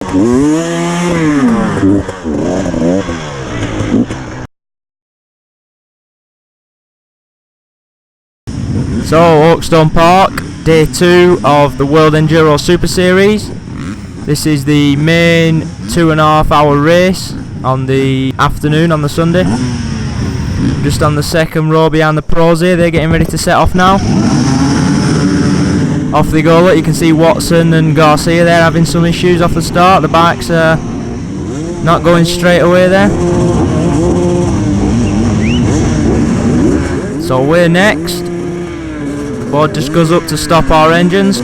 So, Hawkstone Park, day 2 of the World Enduro Super Series. This is the main 2.5 hour race on the afternoon on the Sunday. Just on the second row behind the pros here, they're getting ready to set off now. Off they go. Look, you can see Watson and Garcia there having some issues off the start. The bikes are not going straight away there. So we're next. The board just goes up to stop our engines.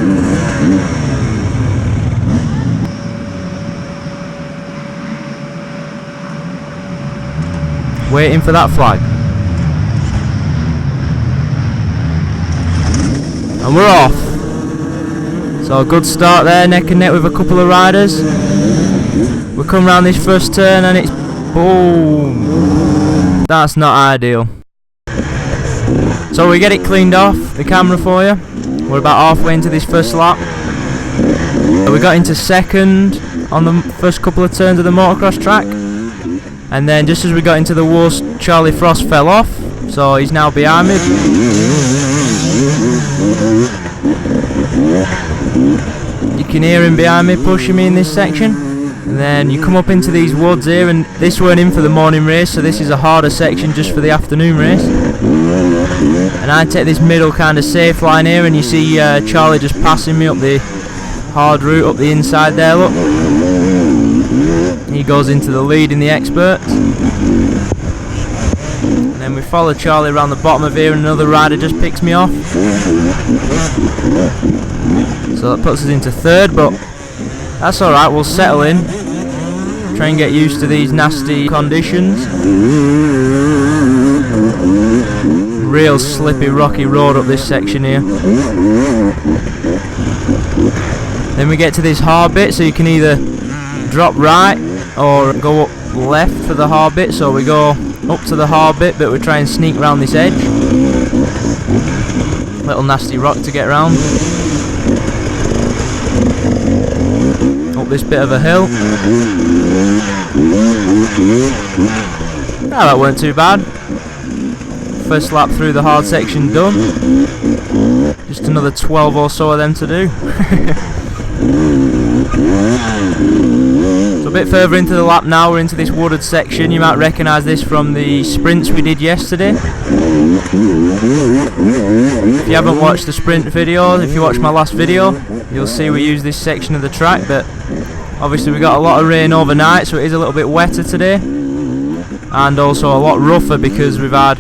Waiting for that flag. And we're off. So a good start there, neck and neck with a couple of riders. We come round this first turn and it's boom. That's not ideal. So we get it cleaned off, the camera for you. We're about halfway into this first lap. We got into second on the first couple of turns of the motocross track. And then just as we got into the woods, Charlie Frost fell off. So he's now behind me. You can hear him behind me pushing me in this section. And then you come up into these woods here, and this weren't in for the morning race, so this is a harder section just for the afternoon race. And I take this middle kind of safe line here, and you see Charlie just passing me up the hard route up the inside there, look. He goes into the lead in the experts. And then we follow Charlie around the bottom of here, and another rider just picks me off. So that puts us into third, but that's alright, we'll settle in. Try and get used to these nasty conditions. Real slippy, rocky road up this section here. Then we get to this hard bit, so you can either drop right or go up left for the hard bit. So we go up to the hard bit, but we try and sneak around this edge. Little nasty rock to get around. Up this bit of a hill. Ah, that weren't too bad. First lap through the hard section done. Just another 12 or so of them to do. So a bit further into the lap now, we're into this wooded section. You might recognise this from the sprints we did yesterday. If you haven't watched the sprint video, if you watch my last video, you'll see we use this section of the track, but obviously we got a lot of rain overnight, so it is a little bit wetter today, and also a lot rougher because we've had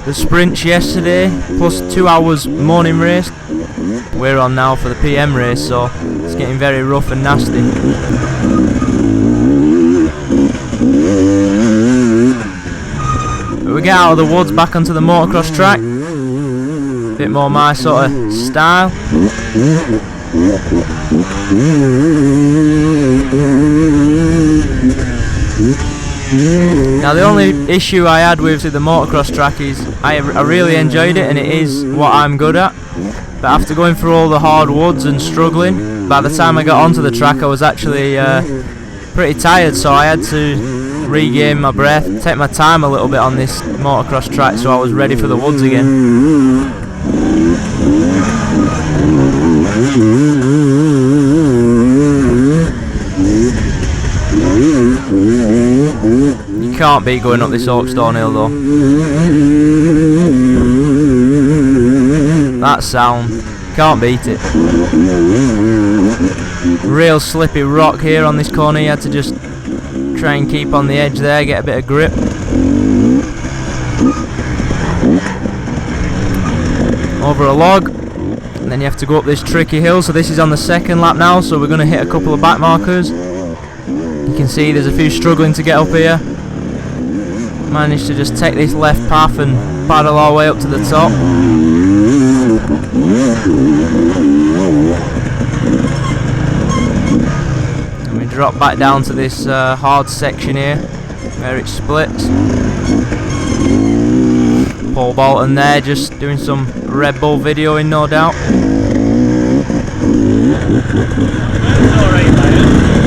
the sprints yesterday plus 2 hours morning race. We're on now for the PM race, so it's getting very rough and nasty. But we get out of the woods back onto the motocross track. A bit more my sort of style. Now the only issue I had with the motocross track is I really enjoyed it, and it is what I'm good at. But after going through all the hard woods and struggling, by the time I got onto the track I was actually pretty tired, so I had to regain my breath, take my time a little bit on this motocross track so I was ready for the woods again. You can't beat going up this Hawkstone hill though. That sound, can't beat it. Real slippy rock here on this corner, you had to just try and keep on the edge there, get a bit of grip. Over a log, and then you have to go up this tricky hill. So this is on the second lap now, so we're going to hit a couple of back markers. You can see there's a few struggling to get up here. Managed to just take this left path and paddle our way up to the top. And we drop back down to this hard section here where it splits. Paul Bolton there just doing some Red Bull videoing, no doubt.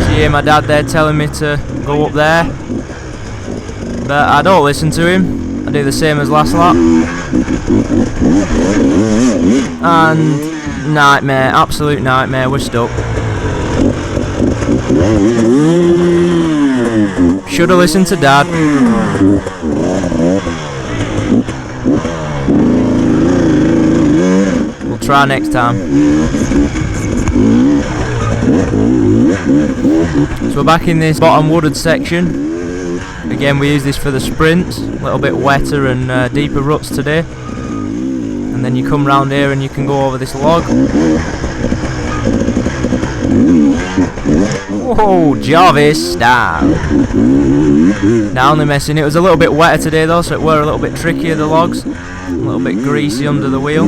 See hear my dad there telling me to go up there, but I don't listen to him. I do the same as last lap, and nightmare, absolute nightmare, we're stuck. Should have listened to Dad. We'll try next time. So we're back in this bottom wooded section. Again, we use this for the sprints. A little bit wetter and deeper ruts today. And then you come round here and you can go over this log. Whoa, Jarvis, down. Now only messing. It was a little bit wetter today though, so it were a little bit trickier, the logs. A little bit greasy under the wheel.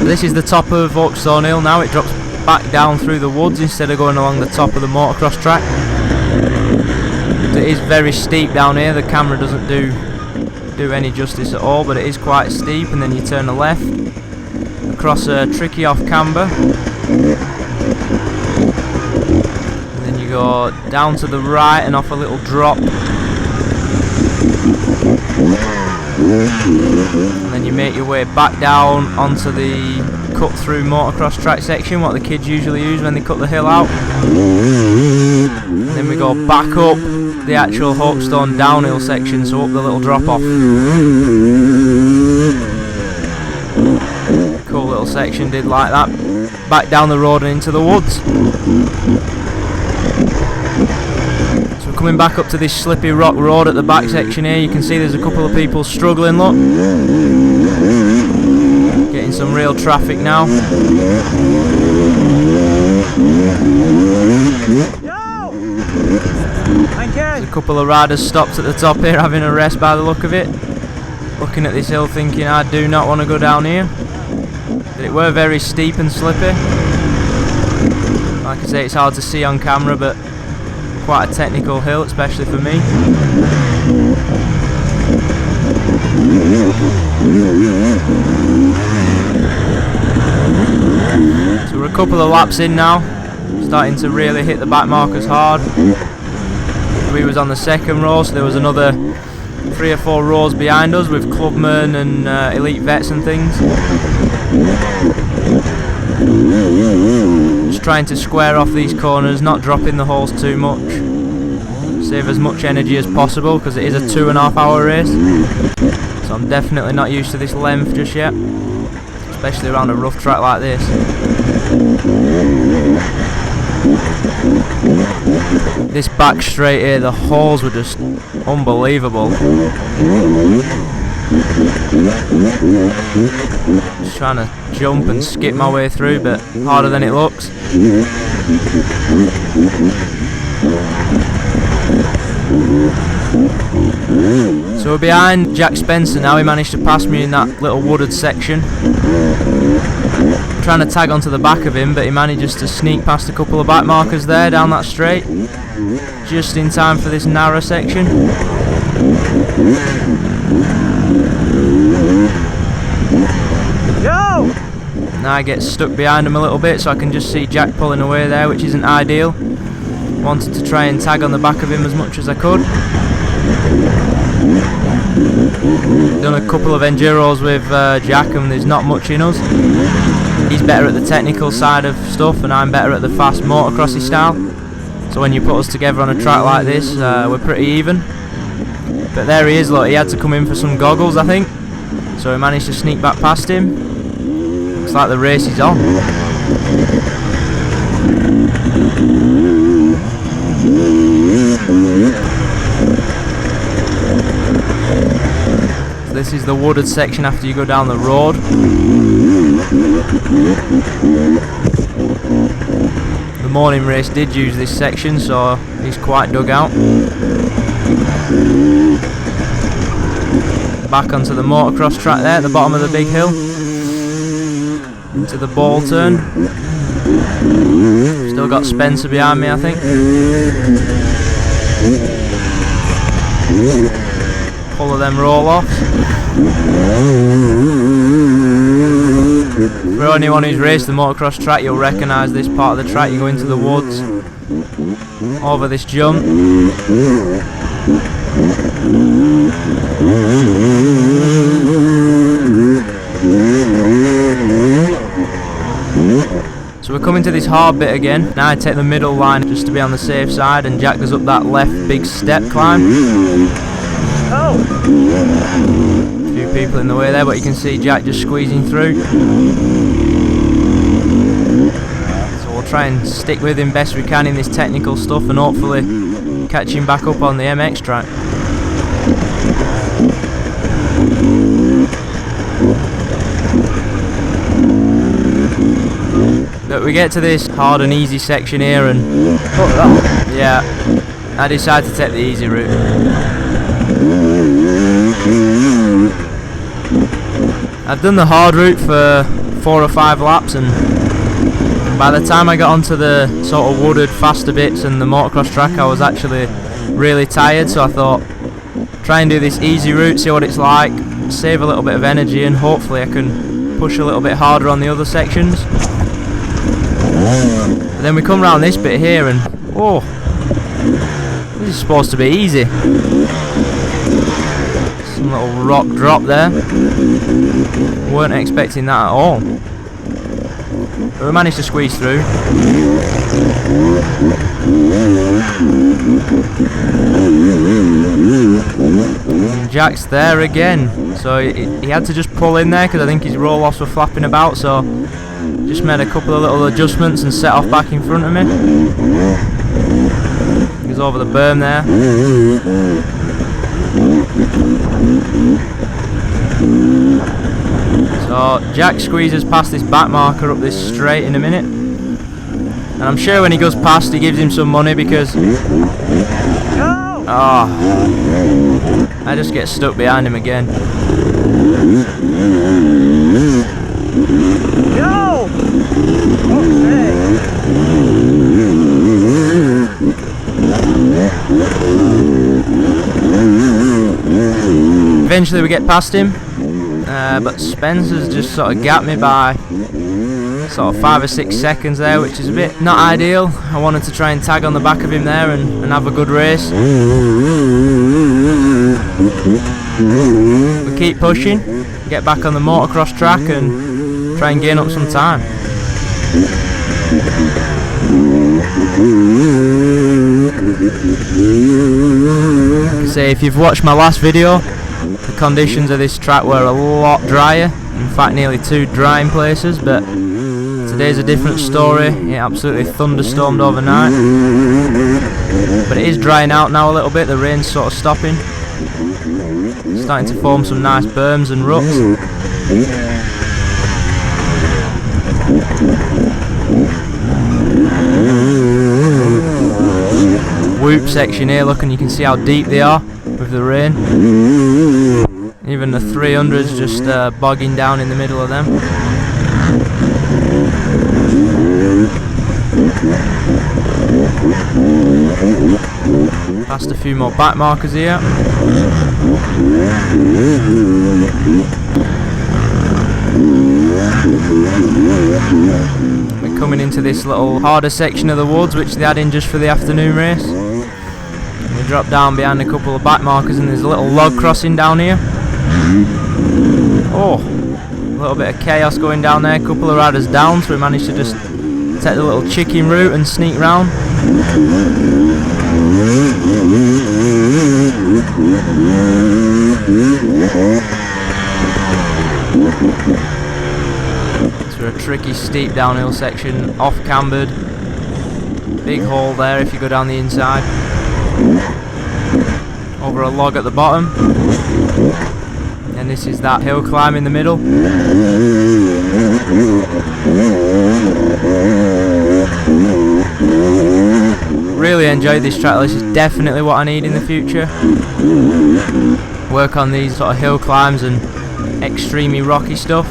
This is the top of Hawkstone Hill now. It drops back down through the woods instead of going along the top of the motocross track. It is very steep down here. The camera doesn't do any justice at all, but it is quite steep. And then you turn a left across a tricky off camber, and then you go down to the right and off a little drop, and then you make your way back down onto the cut through motocross track section, what the kids usually use when they cut the hill out. And then we go back up the actual Hawkstone downhill section, so up the little drop off. Cool little section, did like that. Back down the road and into the woods. So we're coming back up to this slippy rock road at the back section here. You can see there's a couple of people struggling, look. Getting some real traffic now. There's a couple of riders stopped at the top here having a rest by the look of it. Looking at this hill thinking, I do not want to go down here. But it were very steep and slippy. Like I say, it's hard to see on camera, but quite a technical hill, especially for me. So we're a couple of laps in now, starting to really hit the back markers hard. We was on the second row, so there was another 3 or 4 rows behind us with clubmen and elite vets and things. Just trying to square off these corners, not dropping the holes too much. Save as much energy as possible because it is a 2.5 hour race. So I'm definitely not used to this length just yet, especially around a rough track like this. This back straight here, the holes were just unbelievable. Just trying to jump and skip my way through, but harder than it looks. So we're behind Jack Spencer now. He managed to pass me in that little wooded section. I'm trying to tag onto the back of him, but he manages to sneak past a couple of back markers there down that straight, just in time for this narrow section. Yo! Now I get stuck behind him a little bit, so I can just see Jack pulling away there, which isn't ideal. Wanted to try and tag on the back of him as much as I could. Done a couple of enduros with Jack, and there's not much in us. He's better at the technical side of stuff and I'm better at the fast motocrossy style. So when you put us together on a track like this, we're pretty even. But there he is, look, he had to come in for some goggles I think. So we managed to sneak back past him. Looks like the race is on. So this is the wooded section after you go down the road. The morning race did use this section, so he's quite dug out. Back onto the motocross track there at the bottom of the big hill. Into the ball turn. Still got Spencer behind me, I think. couple of them roll-offs. For anyone who's raced the motocross track, you'll recognise this part of the track. You go into the woods, over this jump. So we're coming to this hard bit again. Now I take the middle line just to be on the safe side, and Jack goes up that left big step climb. A few people in the way there, but you can see Jack just squeezing through. So we'll try and stick with him best we can in this technical stuff, and hopefully catch him back up on the MX track. But we get to this hard and easy section here, and yeah, I decided to take the easy route. I've done the hard route for 4 or 5 laps, and by the time I got onto the sort of wooded faster bits and the motocross track, I was actually really tired, so I thought, try and do this easy route, see what it's like, save a little bit of energy, and hopefully I can push a little bit harder on the other sections. But then we come around this bit here, and oh, this is supposed to be easy. Some little rock drop there. Weren't expecting that at all. But we managed to squeeze through. And Jack's there again, so he had to just pull in there because I think his roll-offs were flapping about, so just made a couple of little adjustments and set off back in front of me. He's over the berm there. So Jack squeezes past this back marker up this straight in a minute, and I'm sure when he goes past he gives him some money because I just get stuck behind him again. Eventually we get past him, but Spencer's just sort of gapped me by sort of 5 or 6 seconds there, which is a bit not ideal. I wanted to try and tag on the back of him there and have a good race. We keep pushing, get back on the motocross track and try and gain up some time. So if you've watched my last video, the conditions of this track were a lot drier, in fact nearly too dry in places, but today's a different story. It absolutely thunderstormed overnight, but it is drying out now a little bit. The rain's sort of stopping, starting to form some nice berms and ruts. Whoop section here, look, and you can see how deep they are with the rain. Even the 300's just bogging down in the middle of them. Past a few more back markers here. We're coming into this little harder section of the woods which they had in just for the afternoon race. We drop down behind a couple of back markers and there's a little log crossing down here. Oh, a little bit of chaos going down there. A couple of riders down, so we managed to just take the little chicken route and sneak round. So a tricky steep downhill section, off cambered. Big hole there if you go down the inside. Over a log at the bottom. And this is that hill climb in the middle. Really enjoyed this track. This is definitely what I need in the future. Work on these sort of hill climbs and extremely rocky stuff.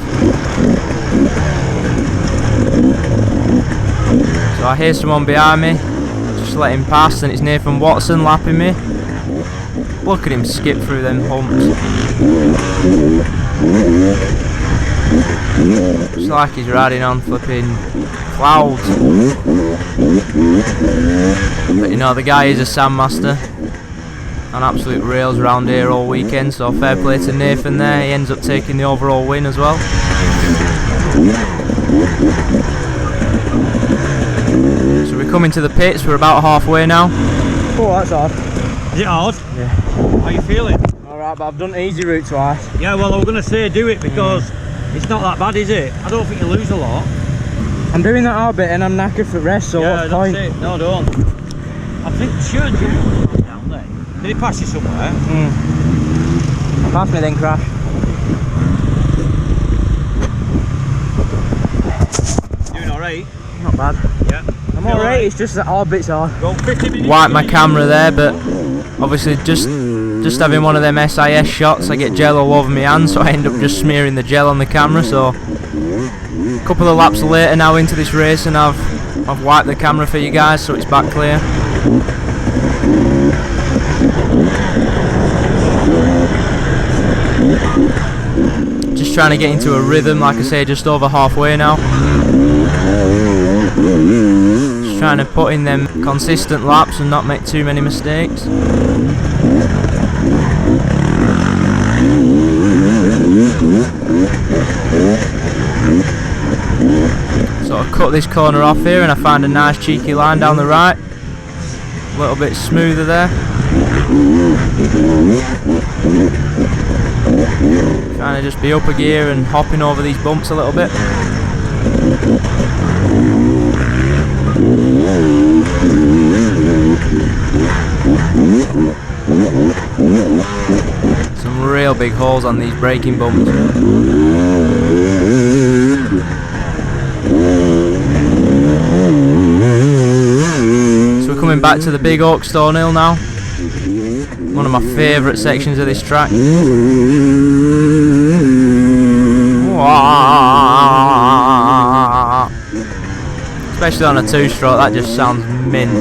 So I hear someone behind me, just let him pass, and it's Nathan Watson lapping me. Look at him skip through them humps. It's like he's riding on flipping clouds. But you know, the guy is a sandmaster on absolute rails around here all weekend, so fair play to Nathan there. He ends up taking the overall win as well. So we're coming to the pits, we're about halfway now. Oh, that's hard. Is it hard? Yeah. How are you feeling? Alright, but I've done easy route twice. Yeah, well, I was going to say do it because it's not that bad, is it? I don't think you lose a lot. I'm doing that hard bit and I'm knackered for rest, so yeah, what's the point? It. No, don't. I think sure down there. Did he pass you somewhere? Pass me then, Crash. Doing alright? Not bad. Yeah. I'm alright, it's just that hard bits are. Go 50 minutes. Wipe my camera there, but obviously just having one of them SIS shots, I get gel all over my hands, so I end up just smearing the gel on the camera. So a couple of laps later now into this race, and I've wiped the camera for you guys, so it's back clear. Just trying to get into a rhythm, like I say, just over halfway now. Just trying to put in them consistent laps and not make too many mistakes. So I cut this corner off here and I find a nice cheeky line down the right. A little bit smoother there. Trying to just be up a gear and hopping over these bumps a little bit. Some real big holes on these braking bumps. So we're coming back to the big Hawkstone Hill now. One of my favourite sections of this track. Especially on a two-stroke, that just sounds mint.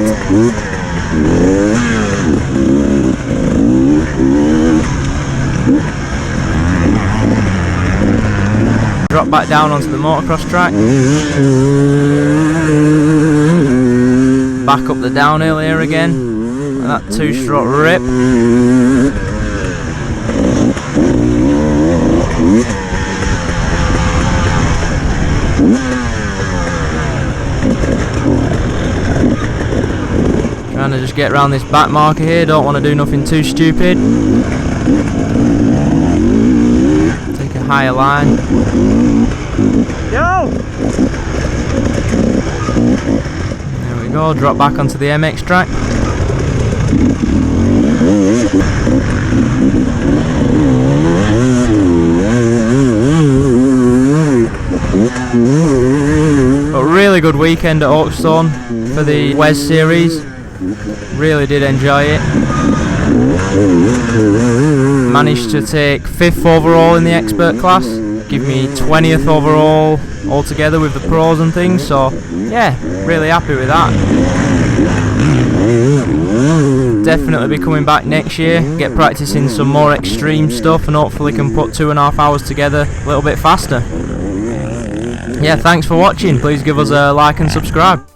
Drop back down onto the motocross track. Back up the downhill here again. And that two-stroke rip. Trying to just get around this back marker here, don't want to do nothing too stupid. Take a higher line. Yo! There we go, drop back onto the MX track. A really good weekend at Hawkstone for the WESS series. Really did enjoy it. Managed to take 5th overall in the expert class. Give me 20th overall altogether with the pros and things. So yeah, really happy with that. Definitely be coming back next year, get practicing some more extreme stuff, and hopefully can put 2.5 hours together a little bit faster. Yeah, thanks for watching. Please give us a like and subscribe.